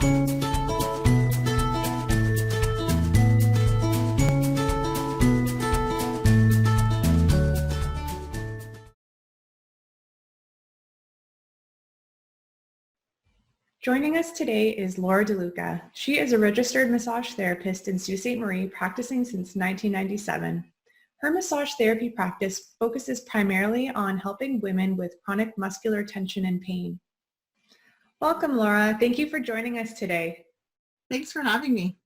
Joining us today is Laura DeLuca. She is a registered massage therapist in Sault Ste. Marie, practicing since 1997. Her massage therapy practice focuses primarily on helping women with chronic muscular tension and pain. Welcome, Laura. Thank you for joining us today. Thanks for having me.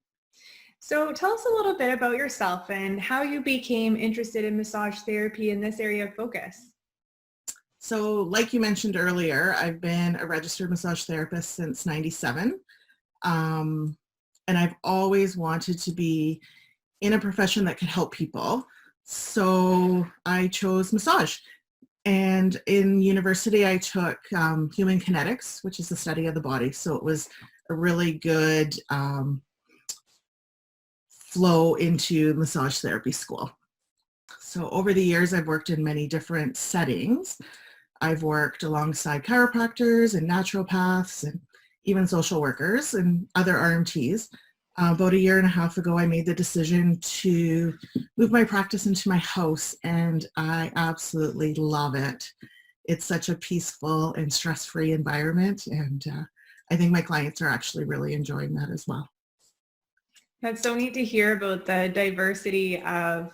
So tell us a little bit about yourself and how you became interested in massage therapy in this area of focus. So like you mentioned earlier, I've been a registered massage therapist since 97. And I've always wanted to be in a profession that could help people. So I chose massage. And in university, I took human kinetics, which is the study of the body. So it was a really good flow into massage therapy school. So over the years, I've worked in many different settings. I've worked alongside chiropractors and naturopaths and even social workers and other RMTs. About a year and a half ago, I made the decision to move my practice into my house, and I absolutely love it. It's such a peaceful and stress-free environment, and I think my clients are actually really enjoying that as well. That's so neat to hear about the diversity of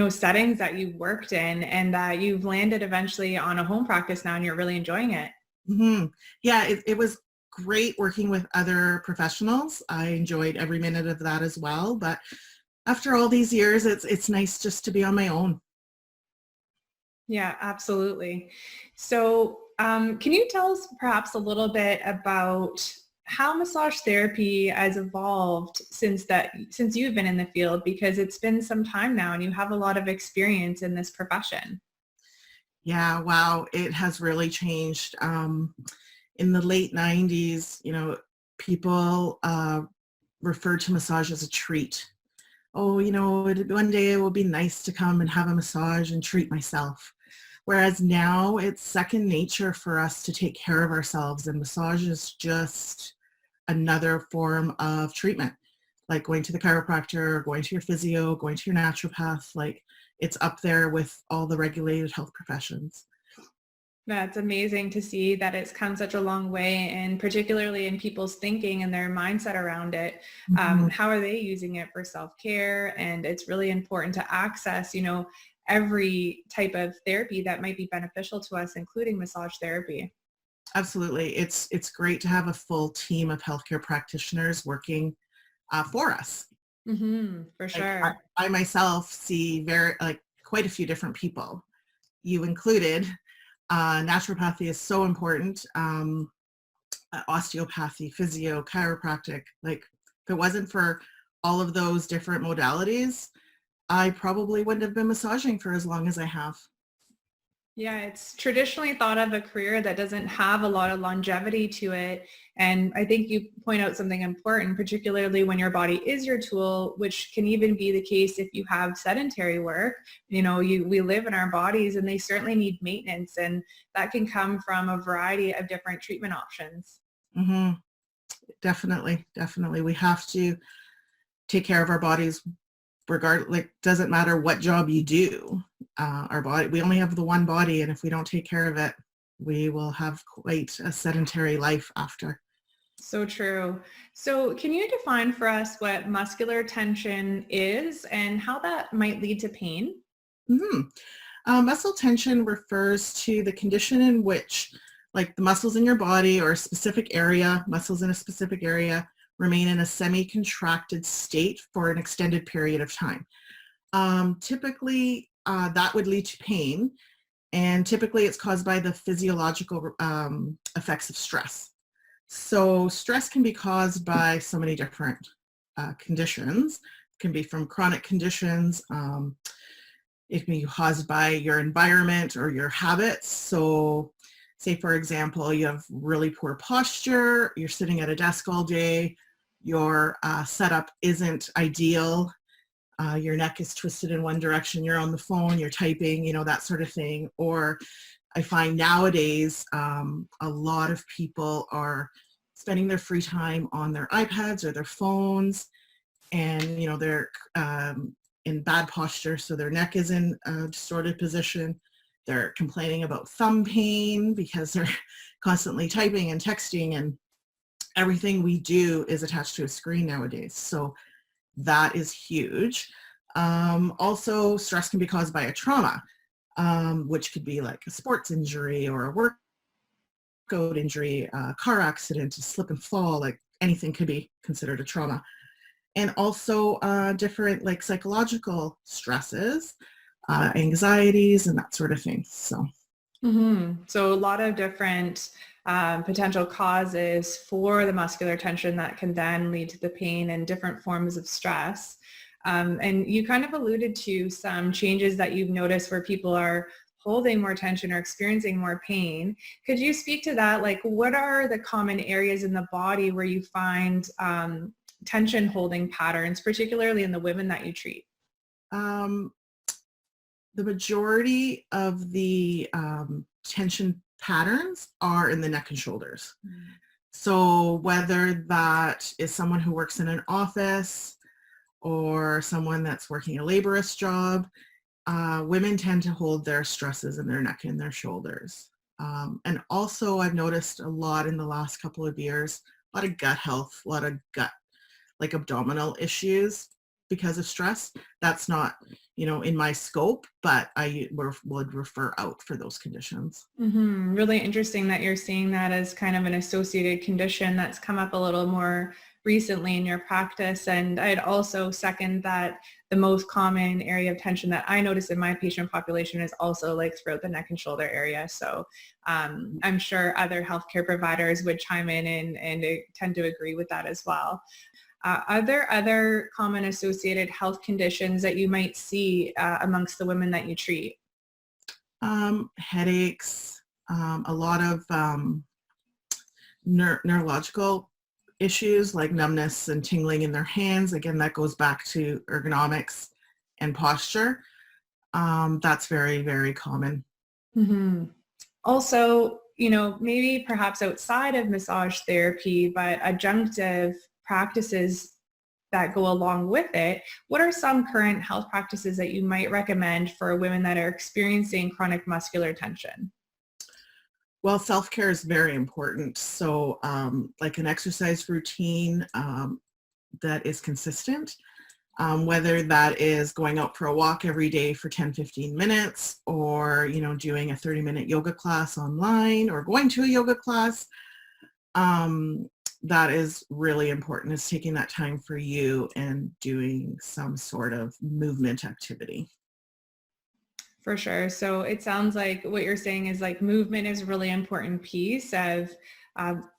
settings that you've worked in, and that you've landed eventually on a home practice now and you're really enjoying it. Mm-hmm. Yeah, it was great working with other professionals. I enjoyed every minute of that as well. But after all these years, it's nice just to be on my own. Yeah, absolutely. So can you tell us perhaps a little bit about how massage therapy has evolved since you've been in the field, because it's been some time now and you have a lot of experience in this profession? Yeah, wow, it has really changed. In the late 90s, people referred to massage as a treat. Oh, one day it will be nice to come and have a massage and treat myself. Whereas now it's second nature for us to take care of ourselves, and massage is just another form of treatment, like going to the chiropractor, going to your physio, going to your naturopath. Like, it's up there with all the regulated health professions. That's amazing to see that it's come such a long way, and particularly in people's thinking and their mindset around it. Mm-hmm. How are they using it for self-care? And it's really important to access, every type of therapy that might be beneficial to us, including massage therapy. Absolutely. It's great to have a full team of healthcare practitioners working for us. Mm-hmm, for sure. I myself see quite a few different people, you included. Naturopathy is so important. Osteopathy, physio, chiropractic. Like, if it wasn't for all of those different modalities, I probably wouldn't have been massaging for as long as I have. Yeah, it's traditionally thought of a career that doesn't have a lot of longevity to it. And I think you point out something important, particularly when your body is your tool, which can even be the case if you have sedentary work. We live in our bodies, and they certainly need maintenance, and that can come from a variety of different treatment options. Mm-hmm. Definitely. We have to take care of our bodies doesn't matter what job you do. Our body, we only have the one body, and if we don't take care of it, we will have quite a sedentary life after. So true. So can you define for us what muscular tension is and how that might lead to pain? Mm-hmm. Muscle tension refers to the condition in which, like, the muscles in your body or muscles in a specific area remain in a semi-contracted state for an extended period of time. Typically, that would lead to pain, and typically it's caused by the physiological effects of stress. So stress can be caused by so many different conditions. It can be from chronic conditions. It can be caused by your environment or your habits. So say, for example, you have really poor posture, you're sitting at a desk all day, your setup isn't ideal, your neck is twisted in one direction, you're on the phone, you're typing, that sort of thing. Or I find nowadays a lot of people are spending their free time on their iPads or their phones, and they're in bad posture, so their neck is in a distorted position. They're complaining about thumb pain because they're constantly typing and texting, and everything we do is attached to a screen nowadays. So that is huge. Also, stress can be caused by a trauma, which could be like a sports injury or a workout injury, a car accident, a slip and fall, like anything could be considered a trauma. And also different like psychological stresses, anxieties, and that sort of thing. So. So a lot of different potential causes for the muscular tension that can then lead to the pain and different forms of stress. And you kind of alluded to some changes that you've noticed where people are holding more tension or experiencing more pain. Could you speak to that? Like, what are the common areas in the body where you find tension holding patterns, particularly in the women that you treat? The majority of the tension patterns are in the neck and shoulders. So whether that is someone who works in an office or someone that's working a laborious job, women tend to hold their stresses in their neck and their shoulders. And also I've noticed a lot in the last couple of years, a lot of gut health, a lot of gut, like abdominal issues because of stress. That's not, in my scope, but I would refer out for those conditions. Really interesting that you're seeing that as kind of an associated condition that's come up a little more recently in your practice. And I'd also second that the most common area of tension that I notice in my patient population is also like throughout the neck and shoulder area. So I'm sure other healthcare providers would chime in and tend to agree with that as well. Are there other common associated health conditions that you might see amongst the women that you treat? Headaches, a lot of neurological issues like numbness and tingling in their hands. Again, that goes back to ergonomics and posture. That's very, very common. Also, maybe perhaps outside of massage therapy, but adjunctive practices that go along with it, what are some current health practices that you might recommend for women that are experiencing chronic muscular tension? Well, self-care is very important. So like an exercise routine that is consistent, whether that is going out for a walk every day for 10-15 minutes or, doing a 30-minute yoga class online or going to a yoga class. That is really important, is taking that time for you and doing some sort of movement activity. For sure. So it sounds like what you're saying is like movement is a really important piece of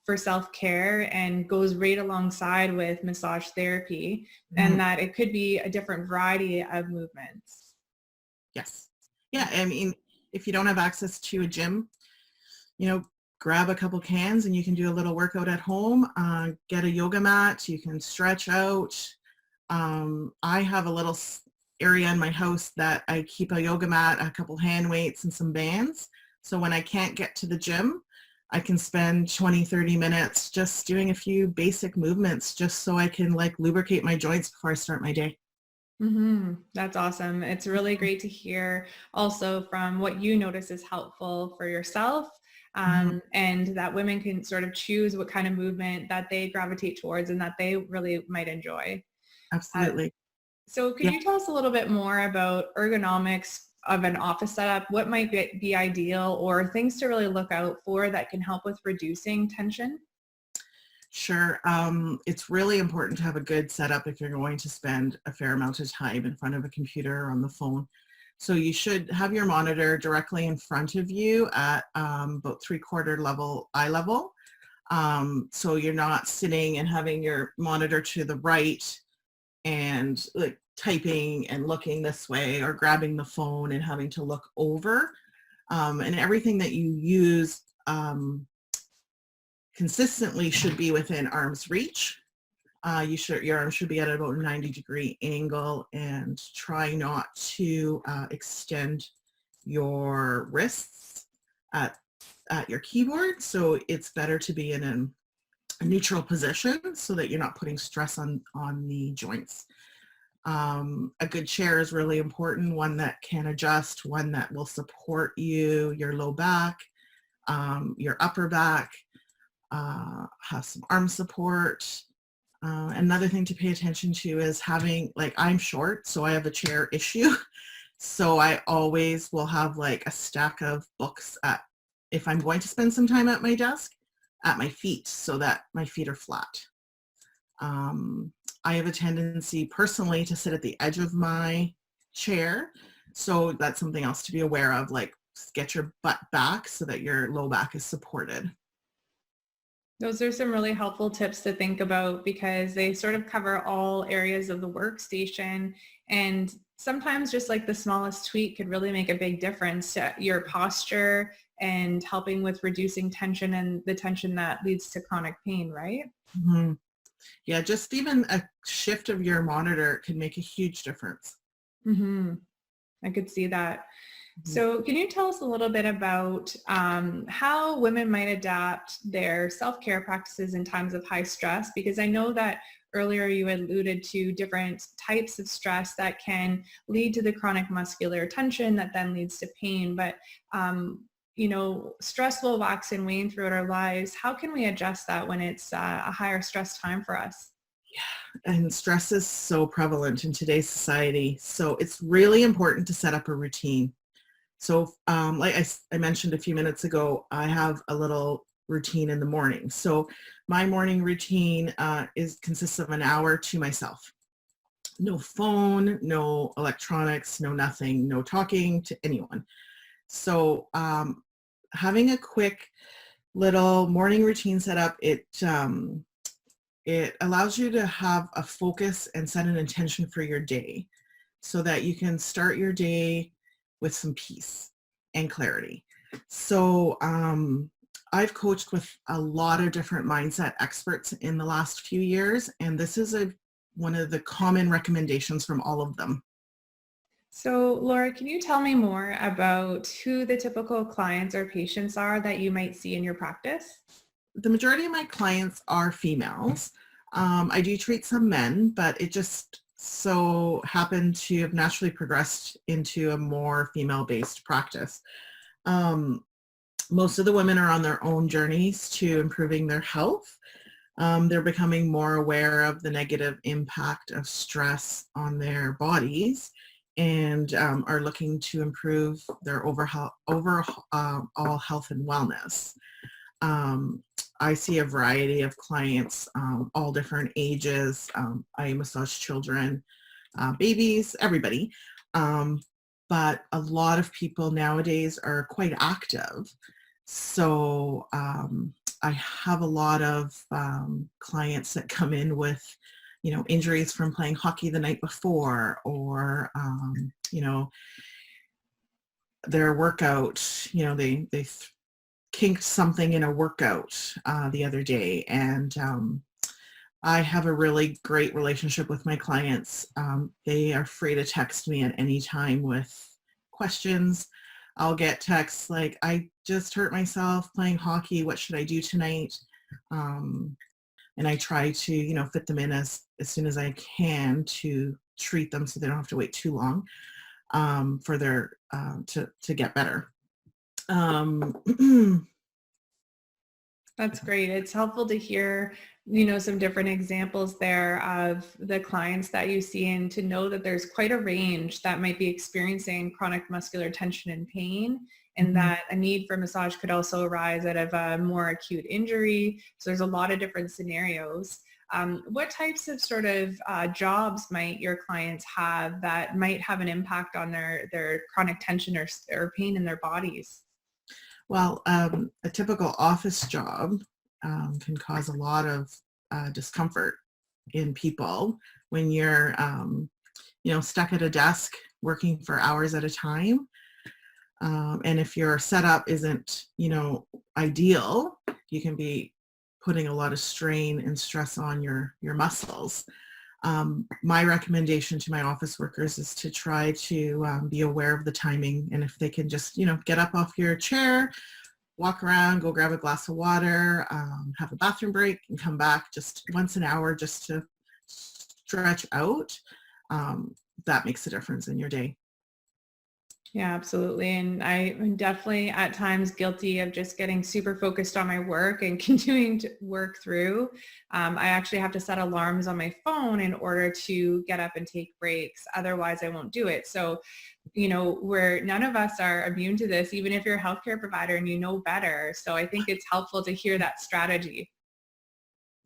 for self-care and goes right alongside with massage therapy, and that it could be a different variety of movements. Yes. Yeah. I mean, if you don't have access to a gym, grab a couple cans and you can do a little workout at home. Get a yoga mat. You can stretch out. I have a little area in my house that I keep a yoga mat, a couple hand weights, and some bands. So when I can't get to the gym, I can spend 20-30 minutes just doing a few basic movements just so I can like lubricate my joints before I start my day. That's awesome. It's really great to hear also from what you notice is helpful for yourself, and that women can sort of choose what kind of movement that they gravitate towards and that they really might enjoy. Absolutely. So could Yeah. you tell us a little bit more about ergonomics of an office setup? What might be ideal or things to really look out for that can help with reducing tension? Sure. It's really important to have a good setup if you're going to spend a fair amount of time in front of a computer or on the phone. So you should have your monitor directly in front of you at about 3/4 level, eye level. So you're not sitting and having your monitor to the right and like typing and looking this way or grabbing the phone and having to look over. And everything that you use consistently should be within arm's reach. Your arm should be at about a 90-degree angle, and try not to extend your wrists at your keyboard. So it's better to be in a neutral position so that you're not putting stress on the joints. A good chair is really important, one that can adjust, one that will support you, your low back, your upper back, have some arm support. Another thing to pay attention to is having, like, I'm short, so I have a chair issue. So I always will have like a stack of books if I'm going to spend some time at my desk, at my feet, so that my feet are flat. I have a tendency personally to sit at the edge of my chair. So that's something else to be aware of, like get your butt back so that your low back is supported. Those are some really helpful tips to think about because they sort of cover all areas of the workstation, and sometimes just like the smallest tweak could really make a big difference to your posture and helping with reducing tension and the tension that leads to chronic pain, right? Mm-hmm. Yeah, just even a shift of your monitor can make a huge difference. Mm-hmm. I could see that. So can you tell us a little bit about how women might adapt their self-care practices in times of high stress? Because I know that earlier you alluded to different types of stress that can lead to the chronic muscular tension that then leads to pain. But, stress will wax and wane throughout our lives. How can we adjust that when it's a higher stress time for us? And stress is so prevalent in today's society. So it's really important to set up a routine. So like I mentioned a few minutes ago, I have a little routine in the morning. So my morning routine consists of an hour to myself. No phone, no electronics, no nothing, no talking to anyone. So having a quick little morning routine set up, it allows you to have a focus and set an intention for your day so that you can start your day with some peace and clarity. So I've coached with a lot of different mindset experts in the last few years, and this is one of the common recommendations from all of them. So Laura, can you tell me more about who the typical clients or patients are that you might see in your practice? The majority of my clients are females. I do treat some men, but it just so happened to have naturally progressed into a more female-based practice. Most of the women are on their own journeys to improving their health. They're becoming more aware of the negative impact of stress on their bodies and are looking to improve their overall health and wellness. I see a variety of clients, all different ages. I massage children, babies, everybody. But a lot of people nowadays are quite active. So I have a lot of clients that come in with, injuries from playing hockey the night before, or, their workout, they kinked something in a workout the other day. And I have a really great relationship with my clients. They are free to text me at any time with questions. I'll get texts like, I just hurt myself playing hockey. What should I do tonight? And I try to, fit them in as soon as I can to treat them so they don't have to wait too long for their to get better. That's great. It's helpful to hear, some different examples there of the clients that you see and to know that there's quite a range that might be experiencing chronic muscular tension and pain, and that a need for massage could also arise out of a more acute injury. So there's a lot of different scenarios. What types of sort of jobs might your clients have that might have an impact on their chronic tension or pain in their bodies? Well, a typical office job can cause a lot of discomfort in people when you're, stuck at a desk working for hours at a time. And if your setup isn't, ideal, you can be putting a lot of strain and stress on your muscles. My recommendation to my office workers is to try to be aware of the timing, and if they can just, get up off your chair, walk around, go grab a glass of water, have a bathroom break, and come back just once an hour just to stretch out. That makes a difference in your day. Yeah, absolutely. And I'm definitely at times guilty of just getting super focused on my work and continuing to work through. I actually have to set alarms on my phone in order to get up and take breaks. Otherwise, I won't do it. So, where none of us are immune to this, even if you're a healthcare provider and you know better. So I think it's helpful to hear that strategy.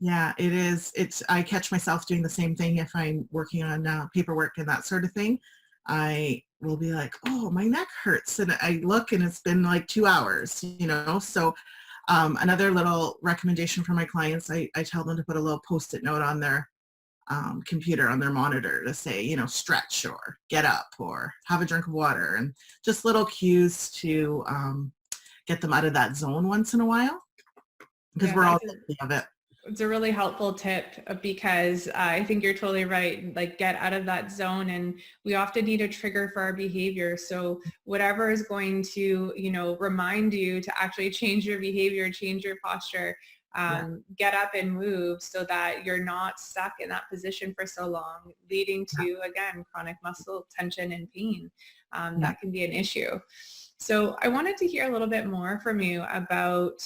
Yeah, it is. I catch myself doing the same thing if I'm working on paperwork and that sort of thing. I will be like, oh, my neck hurts. And I look and it's been like 2 hours, So another little recommendation for my clients, I tell them to put a little Post-it note on their computer, on their monitor to say, stretch or get up or have a drink of water, and just little cues to get them out of that zone once in a while, because Yeah, we're all guilty of it. it's a really helpful tip because I think you're totally right. Like, get out of that zone, and we often need a trigger for our behavior. So whatever is going to, remind you to actually change your behavior, change your posture, get up and move so that you're not stuck in that position for so long, leading to, again, chronic muscle tension and pain. That can be an issue. So I wanted to hear a little bit more from you about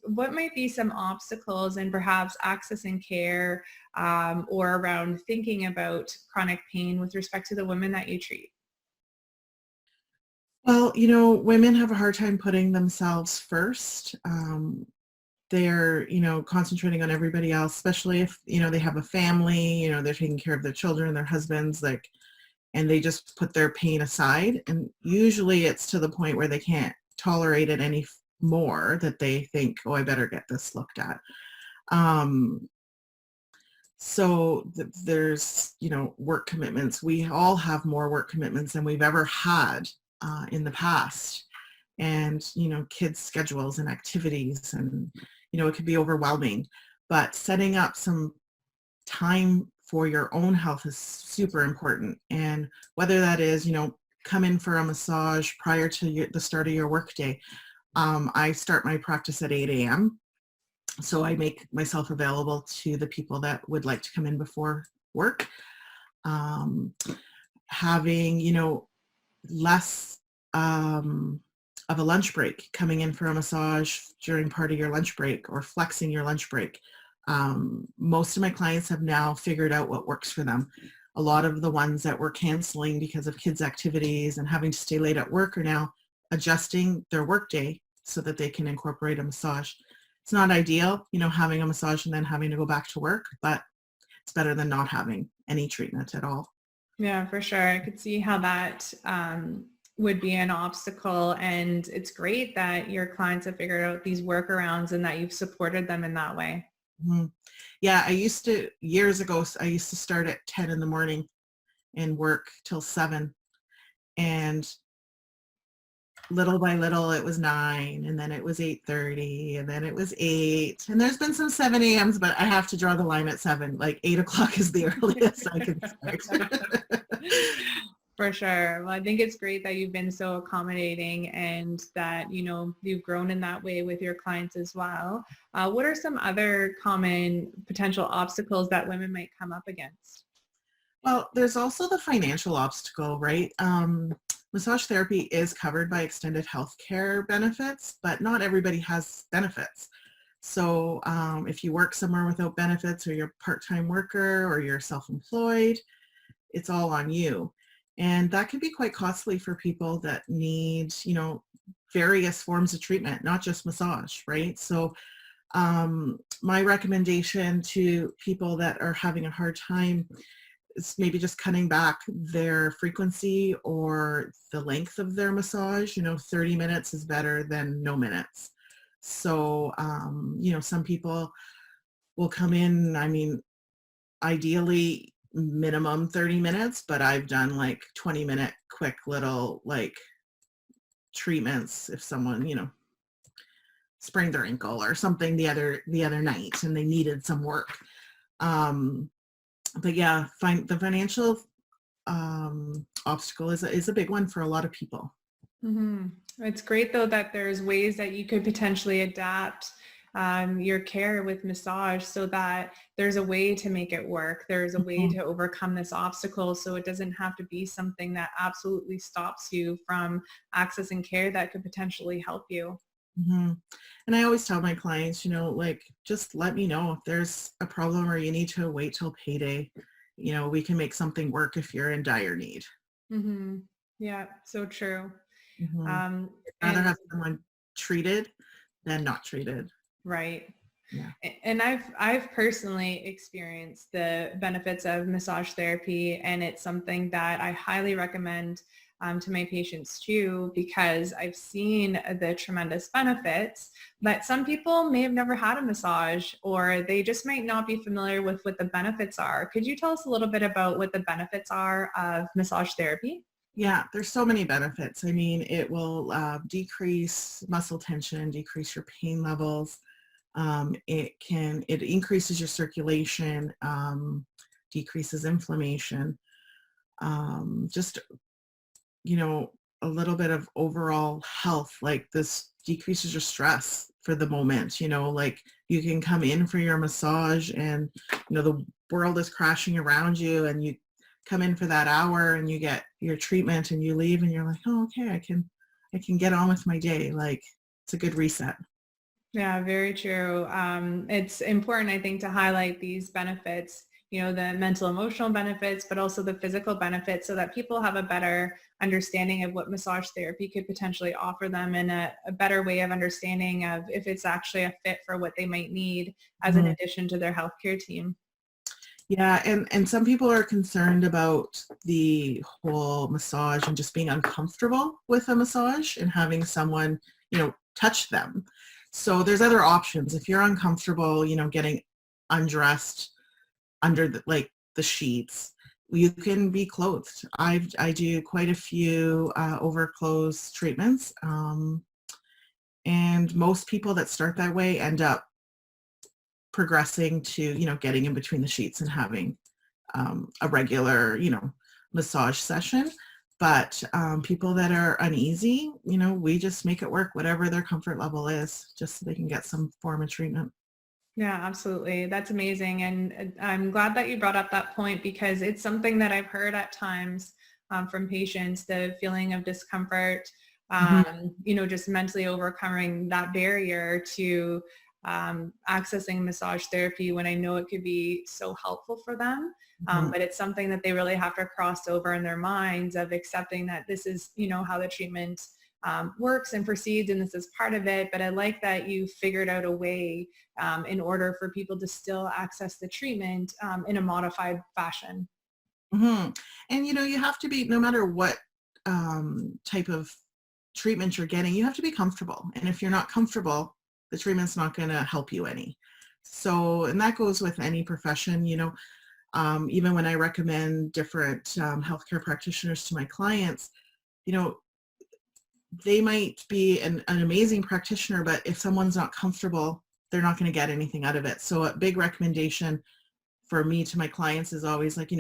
what might be some obstacles in perhaps accessing care or around thinking about chronic pain with respect to the women that you treat? Well, women have a hard time putting themselves first. They're, concentrating on everybody else, especially if, they have a family, they're taking care of their children, their husbands, and they just put their pain aside. And usually it's to the point where they can't tolerate it any more, that they think, oh, I better get this looked at. So there's, work commitments. We all have more work commitments than we've ever had in the past. And, kids' schedules and activities, and, it can be overwhelming. But setting up some time for your own health is super important. And whether that is, come in for a massage prior to the start of your workday. I start my practice at 8 a.m. So I make myself available to the people that would like to come in before work. Having, less of a lunch break, coming in for a massage during part of your lunch break, or flexing your lunch break. Most of my clients have now figured out what works for them. A lot of the ones that were canceling because of kids' activities and having to stay late at work are now adjusting their workday so that they can incorporate a massage. It's not ideal, having a massage and then having to go back to work, but it's better than not having any treatment at all. Yeah, for sure. I could see how that would be an obstacle. And it's great that your clients have figured out these workarounds and that you've supported them in that way. Mm-hmm. Yeah, years ago, I used to start at 10 in the morning and work till 7. And little by little, it was 9, and then it was 8:30, and then it was 8. And there's been some 7 a.m.s, but I have to draw the line at 7. Like 8 o'clock is the earliest I can start. For sure. Well, I think it's great that you've been so accommodating and that, you've grown in that way with your clients as well. What are some other common potential obstacles that women might come up against? Well, there's also the financial obstacle, right? Massage therapy is covered by extended health care benefits, but not everybody has benefits. So if you work somewhere without benefits, or you're a part-time worker, or you're self-employed, it's all on you. And that can be quite costly for people that need, various forms of treatment, not just massage, right? So my recommendation to people that are having a hard time is maybe just cutting back their frequency or the length of their massage. 30 minutes is better than no minutes. So, some people will come in, ideally minimum 30 minutes, but I've done like 20-minute quick little treatments if someone, sprained their ankle or something the other night and they needed some work. But yeah, the financial obstacle is a big one for a lot of people. Mm-hmm. It's great though that there's ways that you could potentially adapt your care with massage so that there's a way to make it work. There's a way Mhm. to overcome this obstacle so it doesn't have to be something that absolutely stops you from accessing care that could potentially help you. Mhm. And I always tell my clients, like, just let me know if there's a problem or you need to wait till payday. We can make something work if you're in dire need. Hmm. Yeah, so true. Mhm. I'd rather And have someone treated than not treated. right. Yeah. And I've personally experienced the benefits of massage therapy, and it's something that I highly recommend to my patients too, because I've seen the tremendous benefits. But some people may have never had a massage, or they just might not be familiar with what the benefits are. Could you tell us a little bit about what the benefits are of massage therapy? Yeah, there's so many benefits. I mean, it will decrease muscle tension, decrease your pain levels. It increases your circulation, decreases inflammation, just, you know, a little bit of overall health, like this decreases your stress for the moment, like you can come in for your massage and, the world is crashing around you and you come in for that hour and you get your treatment and you leave and you're like, oh, okay, I can get on with my day. Like it's a good reset. Yeah, very true. It's important, I think, to highlight these benefits, the mental emotional benefits, but also the physical benefits so that people have a better understanding of what massage therapy could potentially offer them and a better way of understanding of if it's actually a fit for what they might need as an Mhm. addition to their healthcare team. Yeah, and some people are concerned about the whole massage and just being uncomfortable with a massage and having someone, touch them. So there's other options. If you're uncomfortable, getting undressed under the sheets, you can be clothed. I do quite a few over clothes treatments, and most people that start that way end up progressing to getting in between the sheets and having a regular, massage session. But people that are uneasy, we just make it work, whatever their comfort level is, just so they can get some form of treatment. Yeah, absolutely. That's amazing. And I'm glad that you brought up that point because it's something that I've heard at times from patients, the feeling of discomfort, Mhm, just mentally overcoming that barrier to accessing massage therapy when I know it could be so helpful for them. mhm, But it's something that they really have to cross over in their minds of accepting that this is, how the treatment works and proceeds and this is part of it. But I like that you figured out a way in order for people to still access the treatment in a modified fashion. mhm. And you have to be, no matter what type of treatment you're getting, you have to be comfortable. And if you're not comfortable, the treatment's not going to help you any. So, and that goes with any profession, even when I recommend different healthcare practitioners to my clients, you know, they might be an amazing practitioner, but if someone's not comfortable, they're not going to get anything out of it. So a big recommendation for me to my clients is always like,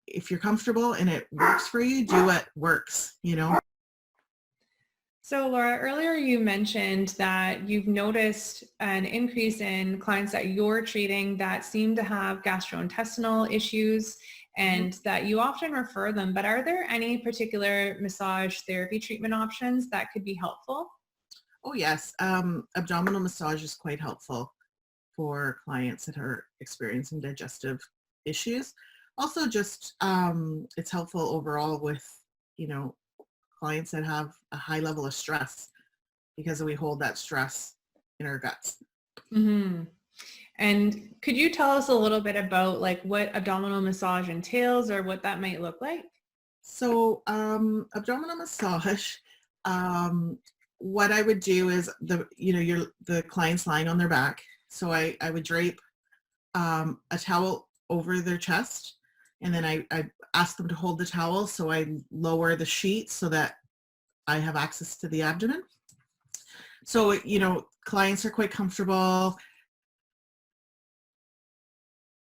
if you're comfortable and it works for you, do what works. So Laura, earlier you mentioned that you've noticed an increase in clients that you're treating that seem to have gastrointestinal issues Mhm. and that you often refer them, but are there any particular massage therapy treatment options that could be helpful? Oh yes, abdominal massage is quite helpful for clients that are experiencing digestive issues. Also, just it's helpful overall with you know clients that have a high level of stress because we hold that stress in our guts. Hmm. And could you tell us a little bit about like what abdominal massage entails or what that might look like? So abdominal massage, um, what I would do is the client's lying on their back. So I would drape a towel over their chest, and then I ask them to hold the towel. So I lower the sheet so that I have access to the abdomen. So clients are quite comfortable.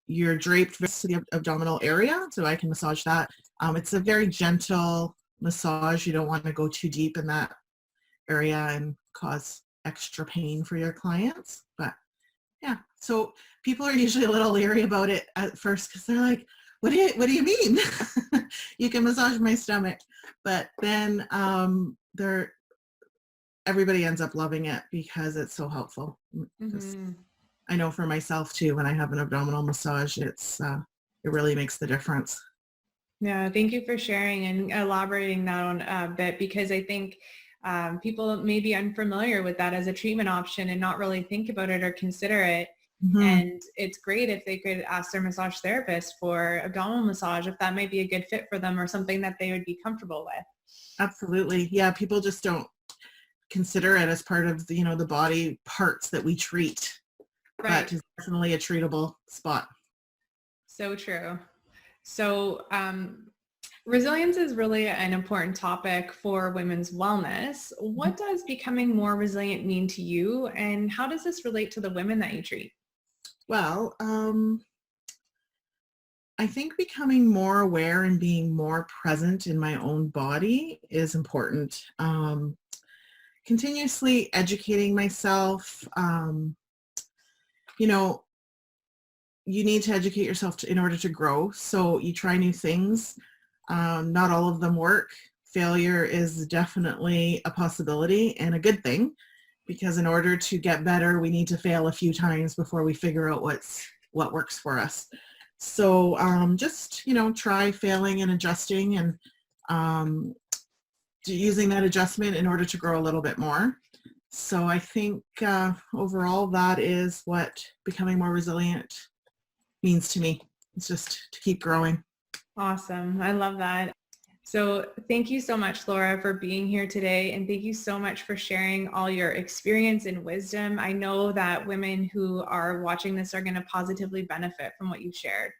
You're draped to the abdominal area, so I can massage that. It's a very gentle massage. You don't want to go too deep in that area and cause extra pain for your clients. But yeah, so people are usually a little leery about it at first because they're like, what do you mean? You can massage my stomach. But then everybody ends up loving it because it's so helpful. Mm-hmm. I know for myself too, when I have an abdominal massage, it really makes the difference. Yeah, thank you for sharing and elaborating that on a bit, because I think people may be unfamiliar with that as a treatment option and not really think about it or consider it. Mm-hmm. And it's great if they could ask their massage therapist for abdominal massage, if that might be a good fit for them or something that they would be comfortable with. Absolutely. Yeah, people just don't consider it as part of the, the body parts that we treat, Right. but it's definitely a treatable spot. So true. So resilience is really an important topic for women's wellness. What does becoming more resilient mean to you, and how does this relate to the women that you treat? Well, I think becoming more aware and being more present in my own body is important. Continuously educating myself, you need to educate yourself in order to grow. So you try new things. Not all of them work. Failure is definitely a possibility and a good thing, because in order to get better, we need to fail a few times before we figure out what works for us. So just, try failing and adjusting and using that adjustment in order to grow a little bit more. So I think overall that is what becoming more resilient means to me. It's just to keep growing. Awesome. I love that. So thank you so much, Laura, for being here today. And thank you so much for sharing all your experience and wisdom. I know that women who are watching this are going to positively benefit from what you've shared.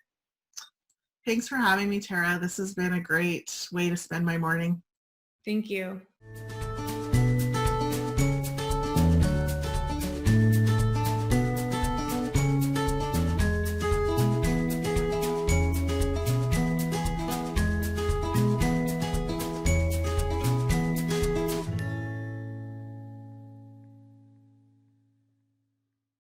Thanks for having me, Tara. This has been a great way to spend my morning. Thank you.